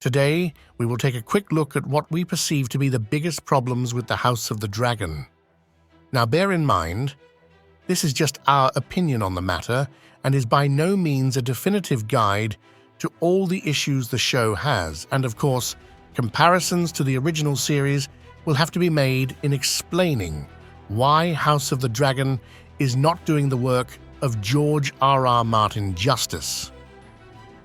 Today, we will take a quick look at what we perceive to be the biggest problems with the House of the Dragon. Now bear in mind, this is just our opinion on the matter and is by no means a definitive guide to all the issues the show has, and of course, comparisons to the original series will have to be made in explaining why House of the Dragon is not doing the work of George R.R. Martin justice.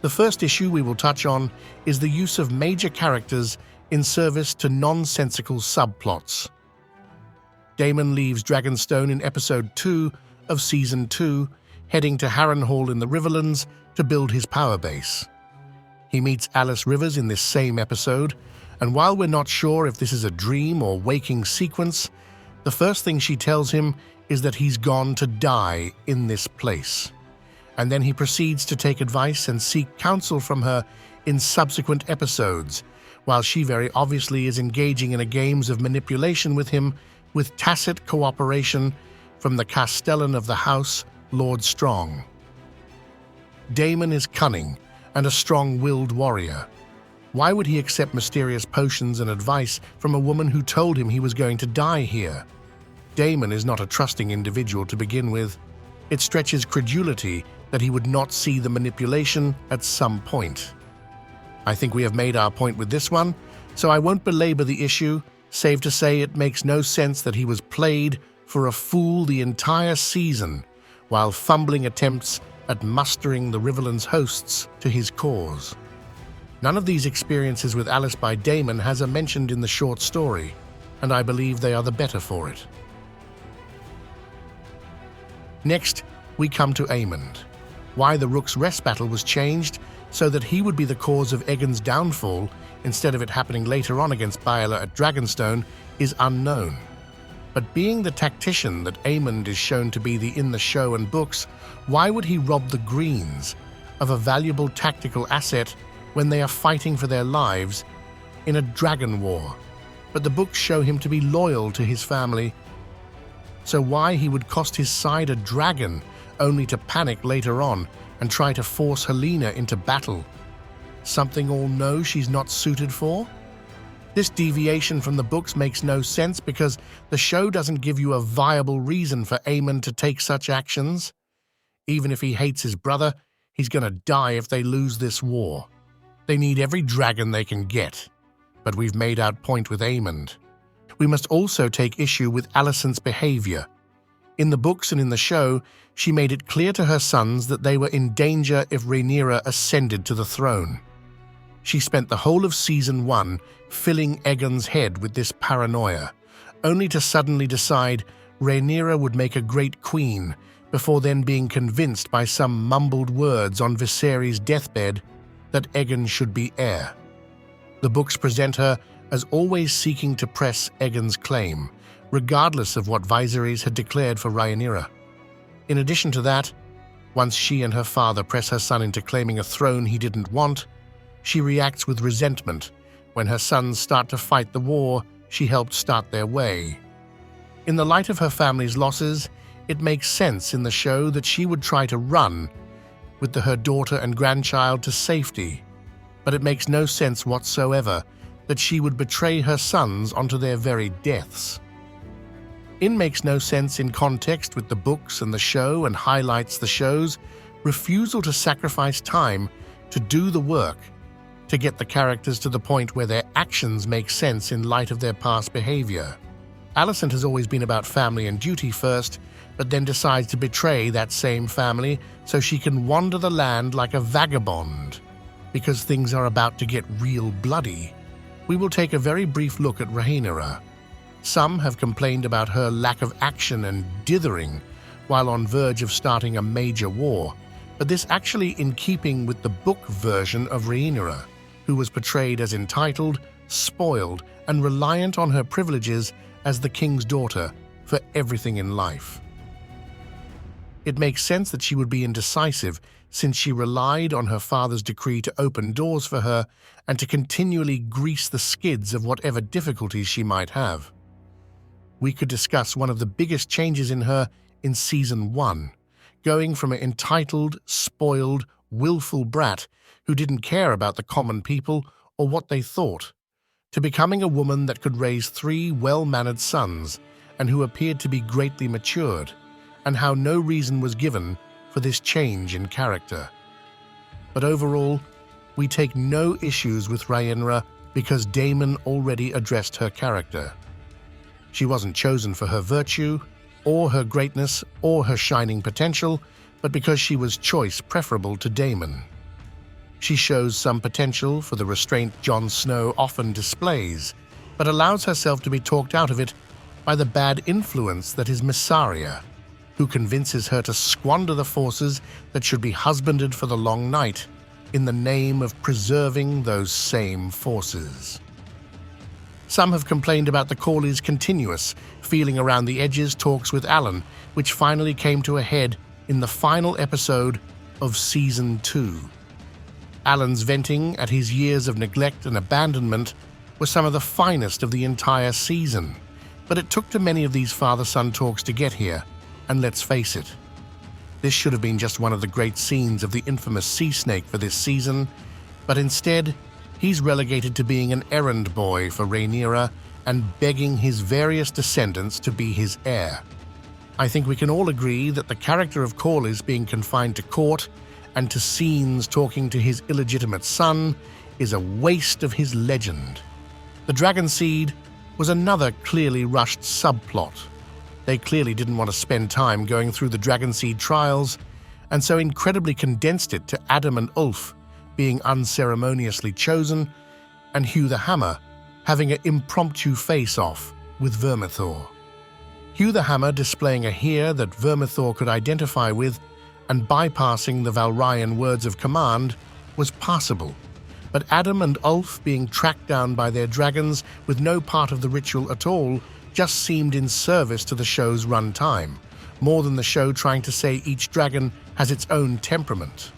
The first issue we will touch on is the use of major characters in service to nonsensical subplots. Daemon leaves Dragonstone in Episode 2 of Season 2, heading to Harrenhal in the Riverlands to build his power base. He meets Alice Rivers in this same episode, and while we're not sure if this is a dream or waking sequence, the first thing she tells him is that he's gone to die in this place. And then he proceeds to take advice and seek counsel from her in subsequent episodes, while she very obviously is engaging in a games of manipulation with him with tacit cooperation from the Castellan of the house, Lord Strong. Daemon is cunning and a strong-willed warrior. Why would he accept mysterious potions and advice from a woman who told him he was going to die here? Daemon is not a trusting individual to begin with. It stretches credulity that he would not see the manipulation at some point. I think we have made our point with this one, so I won't belabor the issue, save to say it makes no sense that he was played for a fool the entire season, while fumbling attempts at mustering the Riverlands hosts to his cause. None of these experiences with Alice by Daemon has a mentioned in the short story, and I believe they are the better for it. Next, we come to Aemond. Why the Rook's Rest battle was changed so that he would be the cause of Aegon's downfall instead of it happening later on against Baela at Dragonstone is unknown. But being the tactician that Aemond is shown to be in the show and books, why would he rob the Greens of a valuable tactical asset when they are fighting for their lives in a dragon war? But the books show him to be loyal to his family, so why he would cost his side a dragon only to panic later on and try to force Helena into battle? Something all know she's not suited for? This deviation from the books makes no sense because the show doesn't give you a viable reason for Aemond to take such actions. Even if he hates his brother, he's gonna die if they lose this war. They need every dragon they can get. But we've made our point with Aemond. We must also take issue with Alicent's behavior. In the books and in the show, she made it clear to her sons that they were in danger if Rhaenyra ascended to the throne. She spent the whole of Season 1 filling Aegon's head with this paranoia, only to suddenly decide Rhaenyra would make a great queen, before then being convinced by some mumbled words on Viserys' deathbed that Aegon should be heir. The books present her as always seeking to press Aegon's claim, regardless of what Viserys had declared for Rhaenyra. In addition to that, once she and her father press her son into claiming a throne he didn't want, she reacts with resentment when her sons start to fight the war she helped start their way. In the light of her family's losses, it makes sense in the show that she would try to run with her daughter and grandchild to safety, but it makes no sense whatsoever that she would betray her sons onto their very deaths. It makes no sense in context with the books and the show and highlights the show's refusal to sacrifice time to do the work to get the characters to the point where their actions make sense in light of their past behavior. Alicent has always been about family and duty first, but then decides to betray that same family so she can wander the land like a vagabond. Because things are about to get real bloody, we will take a very brief look at Rhaenyra. Some have complained about her lack of action and dithering while on verge of starting a major war, but this actually in keeping with the book version of Rhaenyra, who was portrayed as entitled, spoiled, and reliant on her privileges as the king's daughter for everything in life. It makes sense that she would be indecisive since she relied on her father's decree to open doors for her and to continually grease the skids of whatever difficulties she might have. We could discuss one of the biggest changes in her in Season 1, going from an entitled, spoiled, willful brat who didn't care about the common people or what they thought, to becoming a woman that could raise 3 well-mannered sons and who appeared to be greatly matured, and how no reason was given for this change in character. But overall, we take no issues with Rhaenyra because Daemon already addressed her character. She wasn't chosen for her virtue, or her greatness, or her shining potential, but because she was choice preferable to Daemon. She shows some potential for the restraint Jon Snow often displays, but allows herself to be talked out of it by the bad influence that is Mysaria, who convinces her to squander the forces that should be husbanded for the long night in the name of preserving those same forces. Some have complained about the Corlys' continuous, feeling around the edges talks with Alan, which finally came to a head in the final episode of Season 2. Alan's venting at his years of neglect and abandonment were some of the finest of the entire season, but it took to many of these father-son talks to get here, and let's face it, this should have been just one of the great scenes of the infamous Sea Snake for this season, but instead, he's relegated to being an errand boy for Rhaenyra and begging his various descendants to be his heir. I think we can all agree that the character of Corlys being confined to court and to scenes talking to his illegitimate son is a waste of his legend. The Dragon Seed was another clearly rushed subplot. They clearly didn't want to spend time going through the Dragon Seed trials, and so incredibly condensed it to Adam and Ulf being unceremoniously chosen, and Hugh the Hammer having an impromptu face-off with Vermithor. Hugh the Hammer displaying a hear that Vermithor could identify with and bypassing the Valryan words of command was passable, but Adam and Ulf being tracked down by their dragons with no part of the ritual at all just seemed in service to the show's runtime, more than the show trying to say each dragon has its own temperament.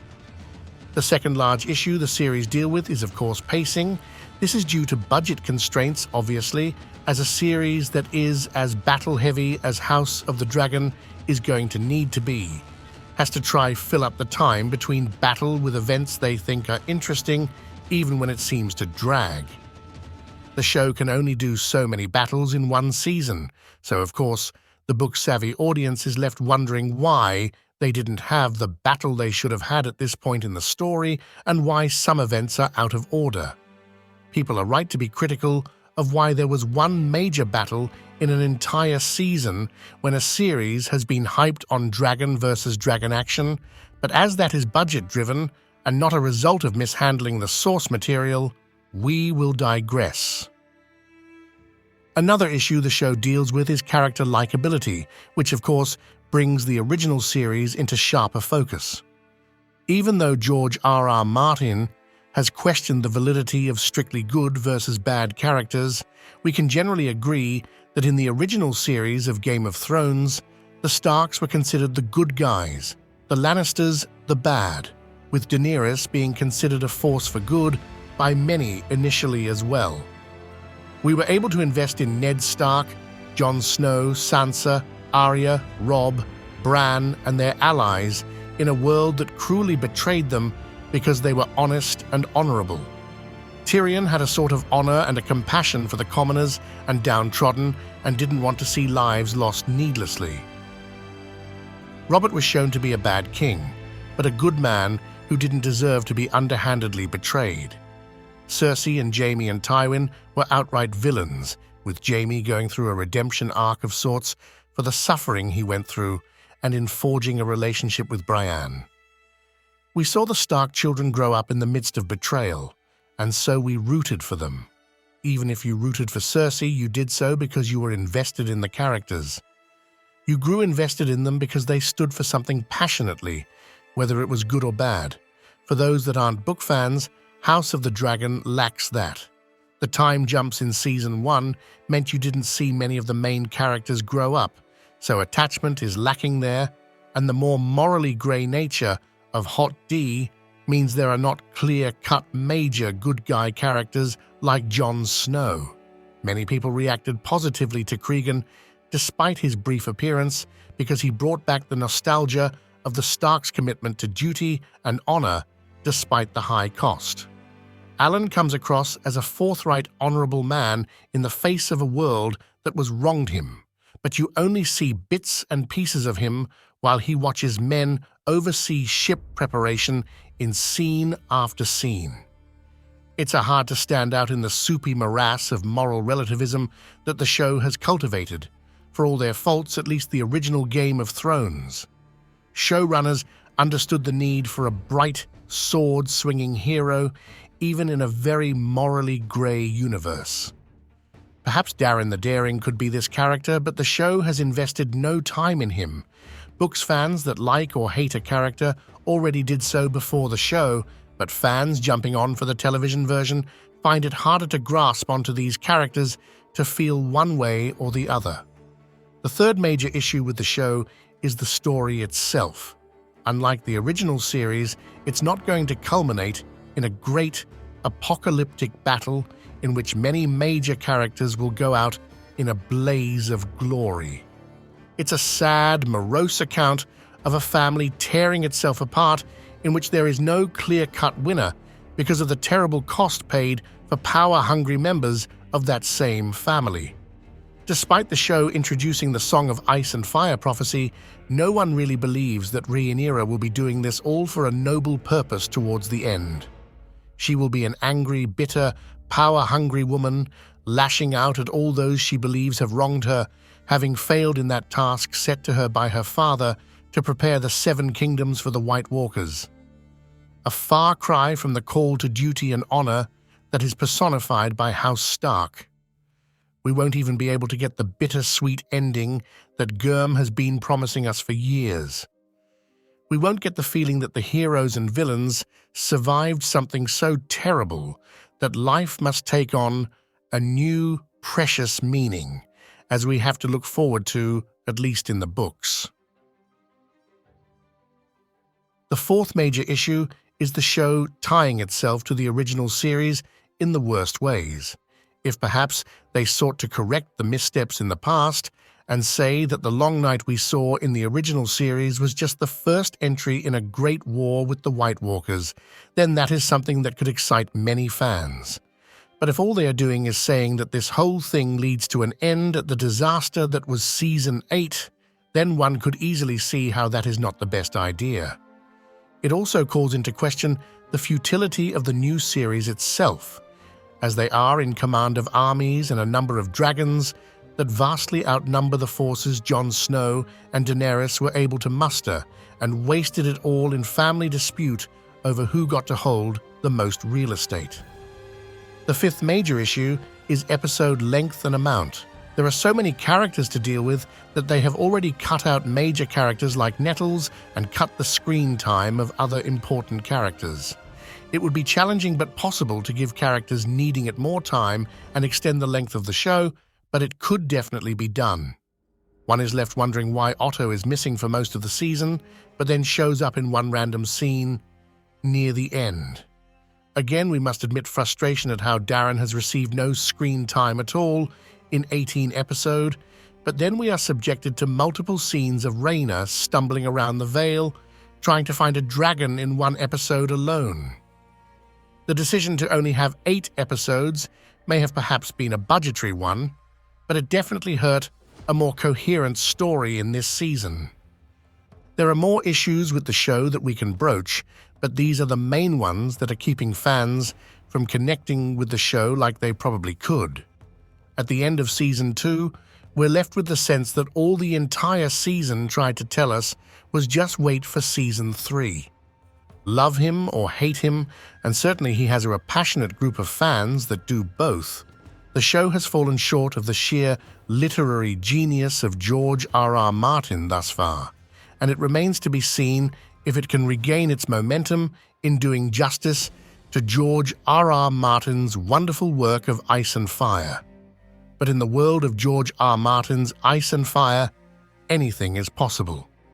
The second large issue the series deal with is, of course, pacing. This is due to budget constraints, obviously, as a series that is as battle-heavy as House of the Dragon is going to need to be. Has to try fill up the time between battle with events they think are interesting, even when it seems to drag. The show can only do so many battles in one season, so of course, the book-savvy audience is left wondering why they didn't have the battle they should have had at this point in the story and why some events are out of order. People are right to be critical of why there was one major battle in an entire season when a series has been hyped on dragon versus dragon action, but as that is budget-driven and not a result of mishandling the source material, we will digress. Another issue the show deals with is character likability, which of course brings the original series into sharper focus. Even though George R.R. Martin has questioned the validity of strictly good versus bad characters, we can generally agree that in the original series of Game of Thrones, the Starks were considered the good guys, the Lannisters the bad, with Daenerys being considered a force for good by many initially as well. We were able to invest in Ned Stark, Jon Snow, Sansa, Arya, Robb, Bran, and their allies in a world that cruelly betrayed them because they were honest and honorable. Tyrion had a sort of honor and a compassion for the commoners and downtrodden and didn't want to see lives lost needlessly. Robert was shown to be a bad king, but a good man who didn't deserve to be underhandedly betrayed. Cersei and Jaime and Tywin were outright villains, with Jaime going through a redemption arc of sorts for the suffering he went through and in forging a relationship with Brienne. We saw the Stark children grow up in the midst of betrayal, and so we rooted for them. Even if you rooted for Cersei, you did so because you were invested in the characters. You grew invested in them because they stood for something passionately, whether it was good or bad. For those that aren't book fans, House of the Dragon lacks that. The time jumps in Season 1 meant you didn't see many of the main characters grow up, so attachment is lacking there, and the more morally grey nature of Hot D means there are not clear-cut major good guy characters like Jon Snow. Many people reacted positively to Cregan despite his brief appearance because he brought back the nostalgia of the Starks' commitment to duty and honor despite the high cost. Alan comes across as a forthright, honorable man in the face of a world that was wronged him, but you only see bits and pieces of him while he watches men oversee ship preparation in scene after scene. It's hard to stand out in the soupy morass of moral relativism that the show has cultivated, for all their faults, at least the original Game of Thrones. Showrunners understood the need for a bright, sword-swinging hero, even in a very morally grey universe. Perhaps Darren the Daring could be this character, but the show has invested no time in him. Books fans that like or hate a character already did so before the show, but fans jumping on for the television version find it harder to grasp onto these characters to feel one way or the other. The third major issue with the show is the story itself. Unlike the original series, it's not going to culminate in a great, apocalyptic battle in which many major characters will go out in a blaze of glory. It's a sad, morose account of a family tearing itself apart in which there is no clear-cut winner because of the terrible cost paid for power-hungry members of that same family. Despite the show introducing the Song of Ice and Fire prophecy, no one really believes that Rhaenyra will be doing this all for a noble purpose towards the end. She will be an angry, bitter, power-hungry woman, lashing out at all those she believes have wronged her, having failed in that task set to her by her father to prepare the Seven Kingdoms for the White Walkers. A far cry from the call to duty and honor that is personified by House Stark. We won't even be able to get the bittersweet ending that Gurm has been promising us for years. We won't get the feeling that the heroes and villains survived something so terrible that life must take on a new, precious meaning, as we have to look forward to, at least in the books. The fourth major issue is the show tying itself to the original series in the worst ways. If perhaps they sought to correct the missteps in the past and say that the long night we saw in the original series was just the first entry in a great war with the White Walkers, then that is something that could excite many fans. But if all they are doing is saying that this whole thing leads to an end at the disaster that was Season 8, then one could easily see how that is not the best idea. It also calls into question the futility of the new series itself, as they are in command of armies and a number of dragons that vastly outnumber the forces Jon Snow and Daenerys were able to muster, and wasted it all in family dispute over who got to hold the most real estate. The fifth major issue is episode length and amount. There are so many characters to deal with that they have already cut out major characters like Nettles and cut the screen time of other important characters. It would be challenging but possible to give characters needing it more time and extend the length of the show, but it could definitely be done. One is left wondering why Otto is missing for most of the season, but then shows up in one random scene near the end. Again, we must admit frustration at how Darren has received no screen time at all in 18 episodes, but then we are subjected to multiple scenes of Rhaena stumbling around the Vale, trying to find a dragon in one episode alone. The decision to only have 8 episodes may have perhaps been a budgetary one, but it definitely hurt a more coherent story in this season. There are more issues with the show that we can broach, but these are the main ones that are keeping fans from connecting with the show like they probably could. At the end of Season 2, we're left with the sense that all the entire season tried to tell us was just wait for Season 3. Love him or hate him, and certainly he has a passionate group of fans that do both, the show has fallen short of the sheer literary genius of George R.R. Martin thus far, and it remains to be seen if it can regain its momentum in doing justice to George R.R. Martin's wonderful work of Ice and Fire. But in the world of George R. Martin's Ice and Fire, anything is possible.